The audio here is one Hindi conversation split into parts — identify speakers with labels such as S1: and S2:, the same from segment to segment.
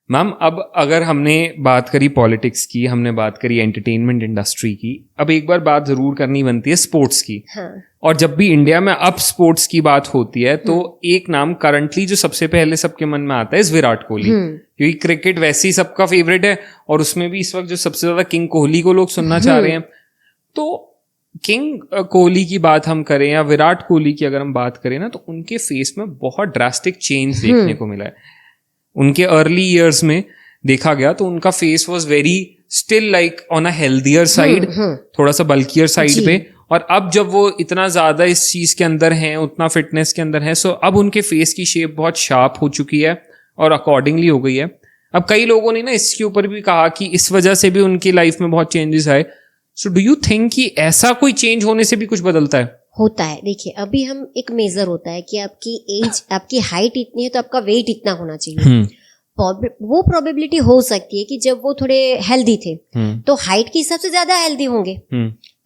S1: मैम अब अगर हमने बात करी पॉलिटिक्स की, हमने बात करी एंटरटेनमेंट इंडस्ट्री की, अब एक बार बात जरूर करनी बनती है स्पोर्ट्स की।
S2: हाँ.
S1: और जब भी इंडिया में अब स्पोर्ट्स की बात होती है तो एक नाम करंटली जो सबसे पहले सबके मन में आता है विराट कोहली, क्योंकि क्रिकेट वैसे ही सबका फेवरेट है और उसमें भी इस वक्त जो सबसे ज्यादा किंग कोहली को लोग सुनना चाह रहे हैं। तो किंग कोहली की बात हम करें या विराट कोहली की अगर हम बात करें ना, तो उनके फेस में बहुत ड्रास्टिक चेंज देखने को मिला है। उनके अर्ली ईयर्स में देखा गया तो उनका face was very still like on a healthier side, थोड़ा सा बल्कियर साइड पे। और अब जब वो इतना ज्यादा इस चीज के अंदर हैं, उतना फिटनेस के अंदर है, सो अब उनके फेस की शेप बहुत शार्प हो चुकी है और अकॉर्डिंगली हो गई है। अब कई लोगों ने ना इसके ऊपर भी कहा कि इस वजह से भी उनकी लाइफ में बहुत चेंजेस आए। सो डू यू थिंक कि ऐसा कोई चेंज होने से भी कुछ बदलता है?
S2: होता है। देखिए अभी हम एक मेजर होता है कि आपकी एज, आपकी हाइट इतनी है तो आपका वेट इतना होना चाहिए। वो प्रोबेबिलिटी हो सकती है कि जब वो थोड़े हेल्दी थे तो हाइट के हिसाब से ज्यादा हेल्दी होंगे।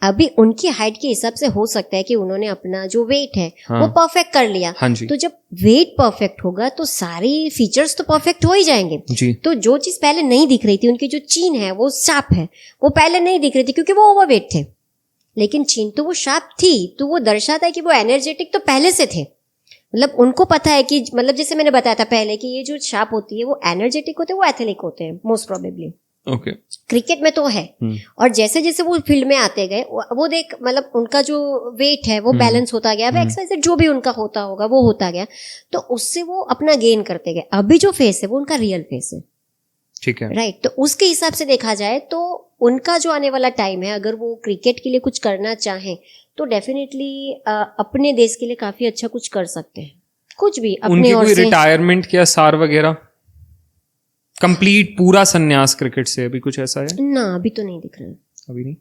S2: अभी उनकी हाइट के हिसाब से हो सकता है कि उन्होंने अपना जो वेट है वो परफेक्ट कर लिया। तो जब वेट परफेक्ट होगा तो सारी फीचर्स तो परफेक्ट हो ही जाएंगे। तो जो चीज पहले नहीं दिख रही थी, उनकी जो चीन है वो शार्प है, वो पहले नहीं दिख रही थी क्योंकि वो ओवरवेट थे, लेकिन चीन तो वो शार्प थी, तो वो दर्शाता है कि वो एनर्जेटिक तो पहले से थे। मतलब उनको पता है कि, मतलब जैसे मैंने बताया था पहले कि ये जो शार्प होती है वो एनर्जेटिक होते हैं, वो एथलेटिक होते हैं मोस्ट प्रोबेबली।
S1: ओके,
S2: क्रिकेट में तो है। और जैसे जैसे वो फील्ड में आते गए वो देख, मतलब उनका जो वेट है वो बैलेंस होता गया, वो एक्सरसाइज जो भी उनका होता होगा वो होता गया, तो उससे वो अपना गेन करते गए। अभी जो फेस है वो उनका रियल फेस है।
S1: ठीक है,
S2: राइट। तो उसके हिसाब से देखा जाए तो उनका जो आने वाला टाइम है, अगर वो क्रिकेट के लिए कुछ करना चाहें तो डेफिनेटली अपने देश के लिए काफी अच्छा कुछ कर सकते हैं। कुछ भी अपने ओर से
S1: रिटायरमेंट के आसार वगैरह, कंप्लीट पूरा संन्यास क्रिकेट से, अभी कुछ ऐसा है
S2: ना? अभी तो नहीं दिख रहा है,
S1: अभी नहीं।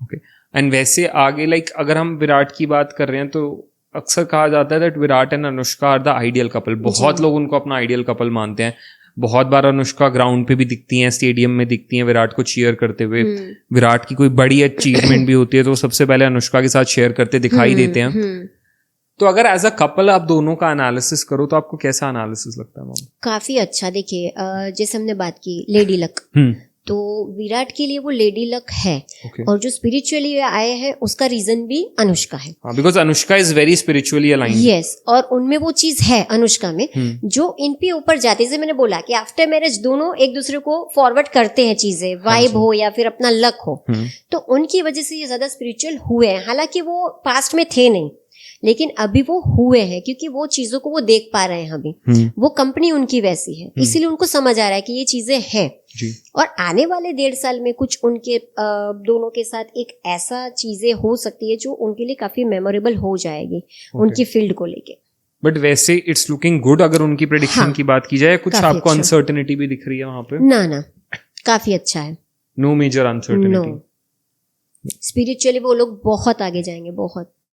S1: ओके, एंड वैसे आगे लाइक अगर हम विराट की बात कर रहे हैं तो अक्सर कहा जाता है that Virat and Anushka are the ideal couple. बहुत लोग उनको अपना आइडियल कपल मानते हैं। बहुत बार अनुष्का ग्राउंड पे भी दिखती हैं, स्टेडियम में दिखती हैं विराट को चीयर करते हुए। विराट की कोई बड़ी अचीवमेंट भी होती है तो सबसे पहले अनुष्का के साथ शेयर करते दिखाई देते हैं। तो अगर एज अ कपल आप दोनों का एनालिसिस करो तो आपको कैसा एनालिसिस लगता है?
S2: काफी अच्छा। देखिए जैसे हमने बात की लेडी लक, तो विराट के लिए वो लेडी लक है। और जो स्पिरिचुअली आए हैं उसका रीजन भी अनुष्का है,
S1: because Anushka is very spiritually aligned.
S2: Yes, और उनमें वो चीज है अनुष्का में जो इन पे ऊपर जाते, जैसे मैंने बोला कि आफ्टर मैरिज दोनों एक दूसरे को फॉरवर्ड करते हैं चीजें, वाइब हो या फिर अपना लक हो, तो उनकी वजह से ये ज्यादा स्पिरिचुअल हुए हैं। हालांकि वो पास्ट में थे नहीं, लेकिन अभी वो हुए हैं क्योंकि वो चीजों को वो देख पा रहे हैं। अभी वो कंपनी उनकी वैसी है, इसीलिए उनको समझ आ रहा है कि ये चीजें हैं। और आने वाले 1.5 साल में कुछ उनके दोनों के साथ एक ऐसा चीजें हो सकती है जो उनके लिए काफी मेमोरेबल हो जाएगी उनकी फील्ड को लेके।
S1: बट वैसे इट्स लुकिंग गुड अगर उनकी प्रेडिक्शन की बात की जाए। कुछ आपको अनसर्टेनिटी भी दिख रही है वहां पे?
S2: ना, काफी अच्छा है।
S1: No major uncertainty.
S2: स्पिरिचुअली वो लोग बहुत आगे जाएंगे, बहुत।